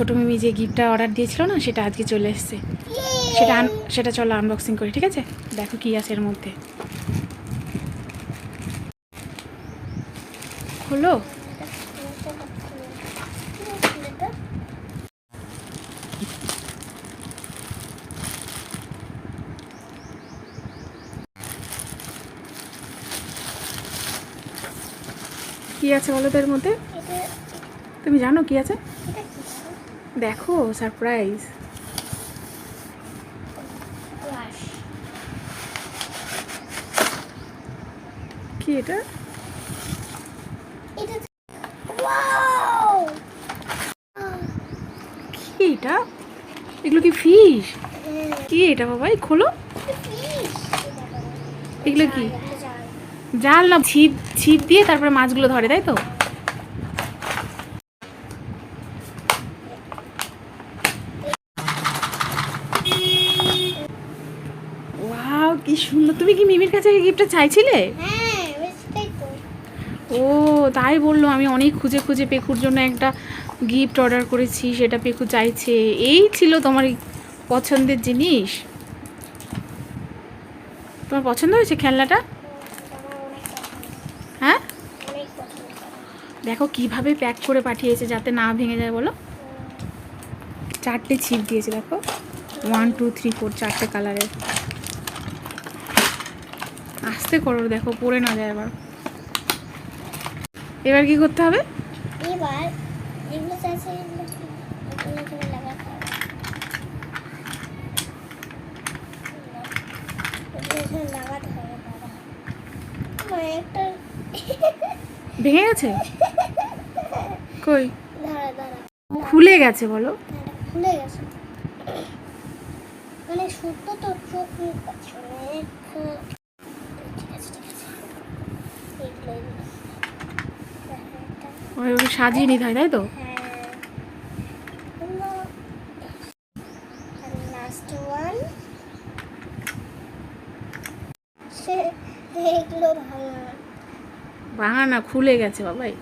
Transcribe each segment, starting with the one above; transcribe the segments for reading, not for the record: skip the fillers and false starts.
ছোটো মিমি যে গিফটটা অর্ডার দিয়েছিল না, সেটা আজকে চলে এসছে। সেটা চলো আনবক্সিং করি, ঠিক আছে? দেখো কি আছে এর মধ্যে। হলো কি আছে বলো তো এর মধ্যে? তুমি জানো কি আছে? দেখো, সারপ্রাইজ। কি এটা? কি এটা? এগুলো কি ফিশ? কি এটা বাবাই? খোলো। এগুলো কি? জাল না, ছিপ ছিপ দিয়ে তারপরে মাছগুলো ধরে, তাই তো? ওয়াও, কি সুন্দর! তুমি কি মিমির কাছে এই গিফটটা চাইছিলে? ও তাই বললো। আমি অনেক খুঁজে খুঁজে পেকুর জন্য একটা গিফট অর্ডার করেছি, সেটা পেকু চাইছে। এই ছিল তোমার পছন্দের জিনিস? তোমার পছন্দ হয়েছে খেলনাটা? হ্যাঁ, দেখো কিভাবে প্যাক করে পাঠিয়েছে যাতে না ভেঙে যায়। বলো, 4টে ছিপ দিয়েছে, দেখো 1 2 3 4 4টে কালারের। আস্তে করো, দেখো পড়ে না যায় আবার। এবার কি করতে হবে? এবার এগুলো চাইছে, এগুলো লাগাতে হবে। এগুলো লাগাতে হবে বাবা। একটা ভেঙে গেছে? কই? দাঁড়া দাঁড়া, খুলে গেছে বলো? খুলে গেছে। মানে সত্য তো চোখ মুখ আছে অনেক। ঠিক আছে ঠিক আছে, এগুলো ওইভাবে সাজিয়ে নিতে হয়, তাই তো? Last one. এগুলো ভাঙা না, খুলে গেছে বাবাই।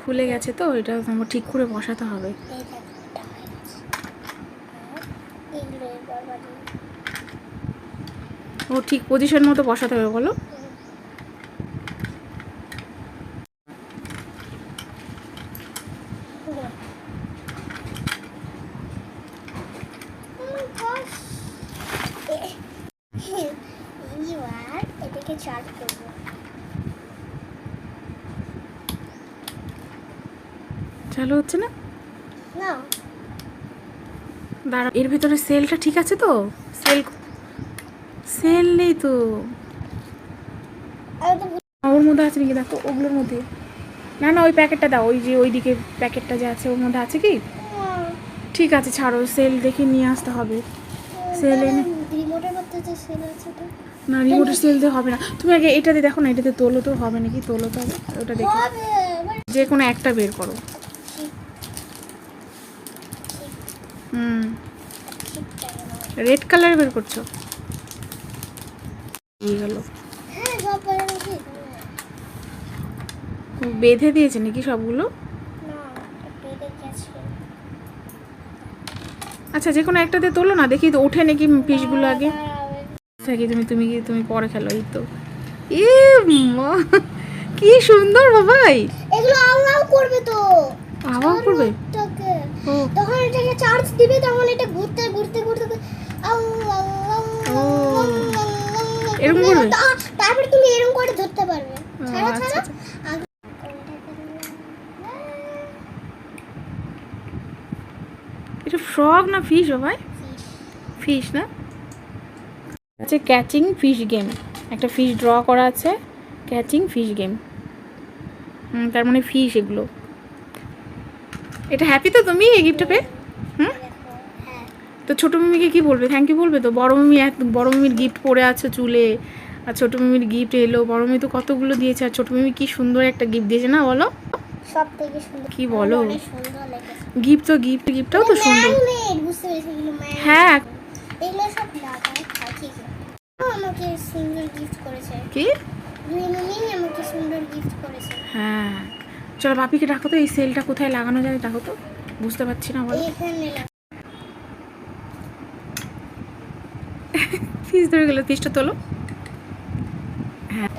খুলে গেছে তো, এটা তোমার ঠিক করে বসাতে হবে। ও ঠিক পজিশন মতো বসাতে হবে, বলো? এটাকে চার্জ করবো। চালু হচ্ছে না? না, দাঁড়া, এর ভিতরে সেলটা ঠিক আছে তো? সেল নেই তো। ওর মধ্যে আছে নাকি দেখো, ওগুলোর মধ্যে। না না, ওই প্যাকেটটা দাও, ওই যে ওইদিকে প্যাকেটটা যে আছে ওর মধ্যে আছে কি? ঠিক আছে, ছাড়ো, সেল দেখে নিয়ে আসতে হবে। সেল এনে রিমোটের মধ্যে যে সেল আছে তো। না, রিমোটের সেল দিয়ে হবে না। তুমি আগে এটাতে দেখো না, এটাতে তোলো তো হবে নাকি, তোলো তো আগে ওটা দেখো। যে কোনো একটা বের করো। রেড কালার বের করছো? এই গেল। বেঁধে দিয়েছে নাকি সবগুলো? আচ্ছা, যে কোনো একটাতে তোলো না, দেখি তো ওঠে নাকি ফিশগুলো আগে। থাকি, তুমি তুমি তুমি পরে খেলো। এই তো, এ মা, কি সুন্দর বাবাই! এগুলো আল্লাহ করবে তো। আবার করবে? ও, তখন এটাকে চার্জ দিবে, তখন এটা ঘুরতে ঘুরতে ঘুরতে আল্লাহ ও এরকম করবে? তারপরে তুমি এরকম করে ধরতে পারবে। ছাড়া আচ্ছা ছাড়া আচ্ছা। এটা ফ্রগ না ফিশ বাবাই? ফিশ না? আছে ক্যাচিং ফিশ গেম, একটা ফিশ ড্র করা আছে, ক্যাচিং ফিশ গেম। তার মানে ফিশ এগুলো। এটা হ্যাপি তো তুমি এই গিফটটা পেয়ে? তো ছোটো মিমিকে কি বলবে? থ্যাংক ইউ বলবে তো? বড় মিমি, বড় মিমির গিফট পড়ে আছে চুলে, আর ছোটো মিমির গিফট এলো। বড় মিমি তো কতগুলো দিয়েছে, আর ছোটো মিমি কি সুন্দর একটা গিফট দিয়েছে না, বলো? সব থেকে সুন্দর। কি বলো? অনেক সুন্দর লেগেছে। গিফট তো গিফটটাও তো সুন্দর। বুঝতে পেরেছি, এগুলো হ্যাঁ, এগুলো সব লাগায় থাকি। আমাকে সুন্দর গিফট করেছে। কি? মিমি আমাকে সুন্দর গিফট করেছে। হ্যাঁ, চলো বাপিকে ডাকো তো, এই সেলটা কোথায় লাগানো যায় ডাকো তো। বুঝতে পারছি না বলো। এইখানে ফিস ধরে গেলো, ফিসটা তোলো। হ্যাঁ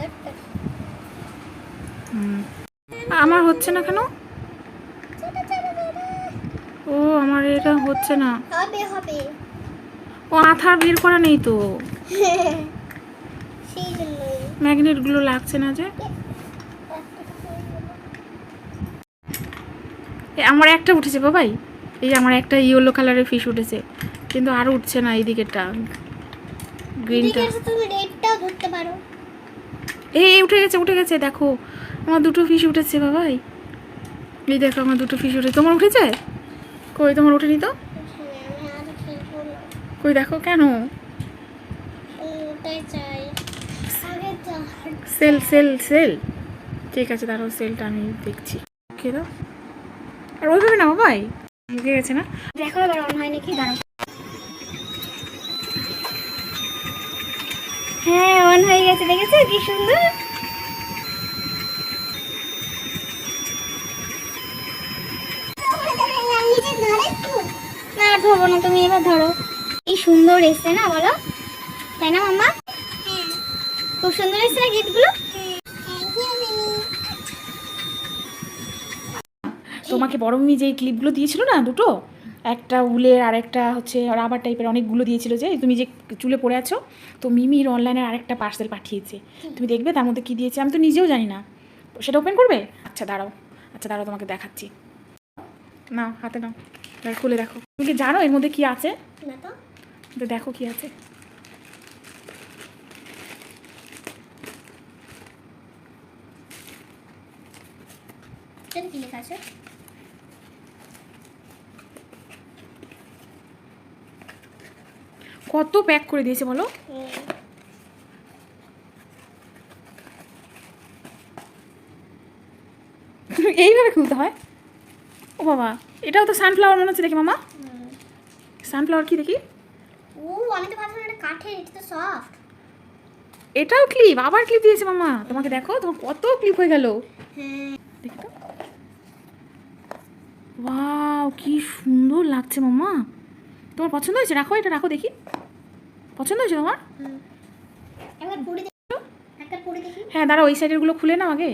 আমার হচ্ছে না কেন? ও আমার এটা হচ্ছে না। হবে হবে ও আঠার বের করা নেই তো, সেই জন্যই ম্যাগনেটগুলো লাগছে না যে। আমার একটা উঠেছে বাবাই, এই যে আমার একটা ইয়েলো কালারের ফিশ উঠেছে, কিন্তু আরও উঠছে না এই দিকেরটা, গ্রিনটা। তুমি রেডটাও ধরতে পারো। এই উঠে গেছে দেখো, আমার দুটো ফিশ উঠেছে বাবাই। এই দেখো আমার দুটো ফিশ উঠেছে। তোমার উঠেছে? কই তোমার ওঠেনি তো? আমি আর খেলবো না, কই দেখো কেন? ওটাই চাই। আগে সেল সেল সেল, ঠিক আছে দাঁড়াও, সেলটা আমি দেখছি। কে দাও, আর ওইভাবে না বাবাই, ঢুকে গেছে না। দেখো এবার অন হয় নাকি, দাঁড়াও। হ্যাঁ অন হয়ে গেছে, দেখেছো কি সুন্দর। না ধরবো না, তুমি এবার ধরো। কি সুন্দর এসছে না বলো, তাই না মাম্মা? খুব সুন্দর এসছে না গিফটগুলো। তোমাকে বড় মিমি যে ক্লিপগুলো দিয়েছিল না দুটো, একটা উলের আর একটা হচ্ছে রাবার টাইপের, অনেকগুলো দিয়েছিল যে তুমি যে চুলে পড়ে আছো, তো মিমির অনলাইনে আরেকটা পার্সেল পাঠিয়েছে, তুমি দেখবে তার মধ্যে কী দিয়েছে, আমি তো নিজেও জানি না। সেটা ওপেন করবে? আচ্ছা দাঁড়াও তোমাকে দেখাচ্ছি। নাও হাতে নাও, খুলে দেখো। তুমি কি জানো এর মধ্যে কী আছে? না তো, তো দেখো কী আছে। কি লেখা আছে? কত প্যাক করে দিয়েছে বলো। এইভাবে খুলতে হয়? ও বাবা, এটাও তো সানফ্লাওয়ার মনে হচ্ছে দেখি মামা। সানফ্লাওয়ার কি দেখি? ও আমি তো ভাবছিলাম এটা কাঠের, এটা তো সফট। এটাও ক্লিপ, আবার ক্লিপ দিয়েছে মামা। তোমাকে দেখো, তোমার কত ক্লিপ হয়ে গেল। হ্যাঁ দেখি তো, ওয়াও কি সুন্দর লাগছে মামা। তোমার পছন্দ হয়েছে? রাখো, এটা রাখো দেখি, পছন্দ হয়েছে তোমার? একবার পরে দেখো, একটা পরে দেখি। হ্যাঁ দাঁড়াও, ওই সাইডেরগুলো খুলে নাও আগে,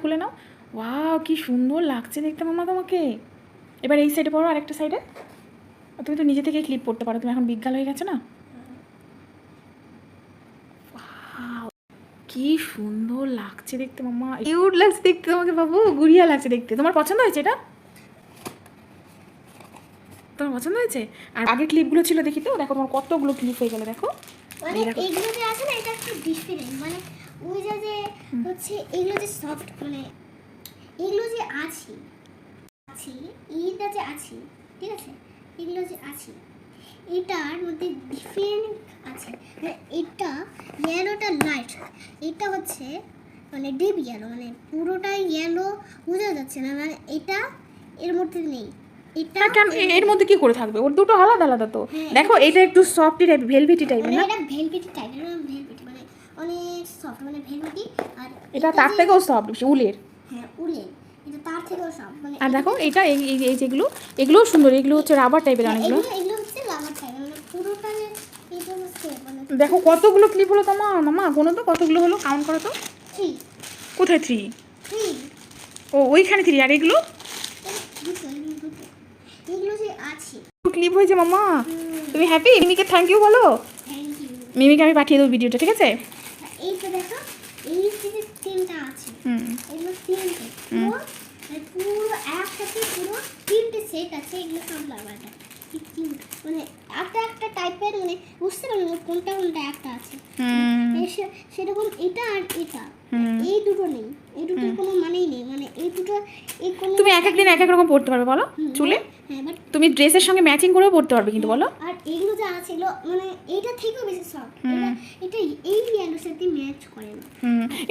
খুলে নাও। ওয়াও কি সুন্দর লাগছে দেখতে মামা তোমাকে। এবার এই সাইডে পড়ো, আরেকটা সাইডে। তুমি তো নিজে থেকে ক্লিপ পড়তে পারো, তুমি এখন বিজ্ঞান হয়ে গেছে না। কি সুন্দর লাগছে দেখতে মামা, কিউট লাগছে দেখতে তোমাকে বাবু, গুড়িয়া লাগছে দেখতে। তোমার পছন্দ হয়েছে এটা? তোমার পছন্দ হয়েছে? আর আগের ক্লিপগুলো ছিল দেখি তো, দেখো তোমার কতগুলো ক্লিপ হয়ে গেল দেখো। মানে এইগুলো যে আছে না, এটা একটু ডিফারেন্ট, মানে ওই যে হচ্ছে এগুলো যে সফট, মানে এগুলো যে আছে এইটা যে আছে, ঠিক আছে, এগুলো যে আছে এটার মধ্যে ডিফারেন্ট আছে। মানে এটা ইয়েলোটা লাইট, এটা হচ্ছে মানে ডিপ ইয়েলো, মানে পুরোটাই ইয়েলো বোঝা যাচ্ছে না, মানে এটা এর মধ্যে নেই। এটা কেন এর মধ্যে কি করে থাকবে? ওর দুটো আলাদা আলাদা তো। দেখো এটা একটু সফট টাইপ, ভেলভেটি টাইপের না? এটা ভেলভেটি টাইপের, ভেলভেটি মানে অনেক সফট, মানে ভেলভেটি। আর এটা তার থেকেও সফট, উলের। হ্যাঁ উলের, এটা তার থেকেও সফট। মানে আর দেখো এটা এই যেগুলো, এগুলোও সুন্দর, এগুলো হচ্ছে রাবার টাইপের অনেকগুলো। এগুলো হচ্ছে রাবার টাইপের, মানে পুরোটা এটা হচ্ছে মানে দেখো কতগুলো ক্লিপ হলো তোমার মামা, কোনো তো কতগুলো হলো, কাউন্ট করো তো। 3 কোথায় 3? ও ওইখানে 3, আর এগুলো এগুলো যে আছে ক্লিপ হয়েছে মামা। তুমি হ্যাপি? মিমিকে থ্যাংক ইউ বলো। Thank you. মিমিকে আমি পাঠিয়ে দেবো ভিডিওটা, ঠিক আছে? এইটা দেখো, এই যে 3টা আছে, এগুলো 3টে পুরো, মানে পুরো একসাথে পুরো 3টে সেট আছে। এগুলো সব লাগাটা মানে একটা টাইপের, মানে বুঝতে পারো না কোনটা একটা আছে। সেরকম এটা আর এটা, এই দুটো নেই, এই দুটোর কোনো মানেই নেই, মানে এই দুটো এই কোনো। তুমি এক একদিন এক এক রকম পড়তে পারবে বলো চুলে। হ্যাঁ বাট তুমি ড্রেসের সঙ্গে ম্যাচিং করেও পড়তে পারবে কিন্তু বলো। আর এগুলো যা আছে এগুলো মানে এইটা থেকেও বেশি সফট। এটা এই ইয়েলোর সাথে ম্যাচ করে না।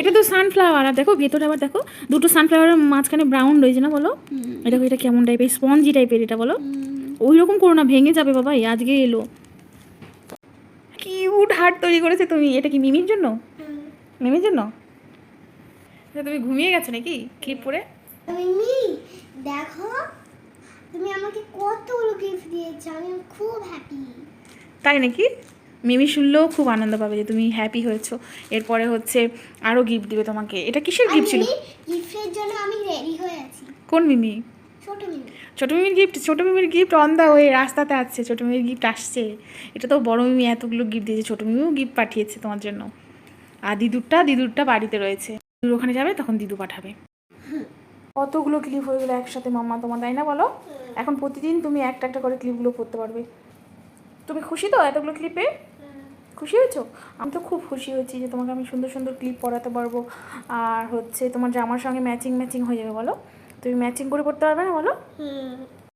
এটা তো সানফ্লাওয়ার, আর দেখো ভেতরে আবার দেখো দুটো সানফ্লাওয়ারের মাঝখানে ব্রাউন রয়েছে না বলো। এটা এটা কেমন টাইপের, স্পঞ্জি টাইপের এটা বলো। ওই রকম করো না, ভেঙে যাবে বাবা, আজকে এলো। কিউট হার্ট তৈরি করেছে তুমি। এটা কি মিমির জন্য? মিমির জন্য? তুমি ঘুমিয়ে গেছো নাকি ক্লিপ পরে? মিমি দেখো তুমি আমাকে কতগুলো গিফট দিয়েছো, আমি খুব হ্যাপি। তাই নাকি? মিমি শুনলেও খুব আনন্দ পাবে যে তুমি হ্যাপি হয়েছো। এরপরে হচ্ছে আরও গিফট দিবে তোমাকে। এটা কিসের গিফট ছিল? গিফটের জন্য আমি রেডি হয়ে আছি। কোন মিমি? ছোট মিমি। ছোটো মিমির গিফট? ছোটো মিমির গিফট অন দ্য ওয়ে, রাস্তাতে আসছে। ছোটো মিমির গিফট আসছে। এটা তো বড় মিমি এতগুলো গিফট দিয়েছে, ছোটো মিমিও গিফট পাঠিয়েছে তোমার জন্য। আর দিদুরটা বাড়িতে রয়েছে। দিদুর ওখানে যাবে, তখন দিদু পাঠাবে। কতগুলো ক্লিপ হয়ে গেলো একসাথে মাম্মা তোমার, তাই না বলো? এখন প্রতিদিন তুমি একটা একটা করে ক্লিপগুলো পরতে পারবে। তুমি খুশি তো এতগুলো ক্লিপে? খুশি হয়েছো? আমি তো খুব খুশি হয়েছি যে তোমাকে আমি সুন্দর সুন্দর ক্লিপ পরাতে পারবো। আর হচ্ছে তোমার জামার সঙ্গে ম্যাচিং ম্যাচিং হয়ে যাবে। বলো, তুমি ম্যাচিং করে পরতে পারবে না বলো?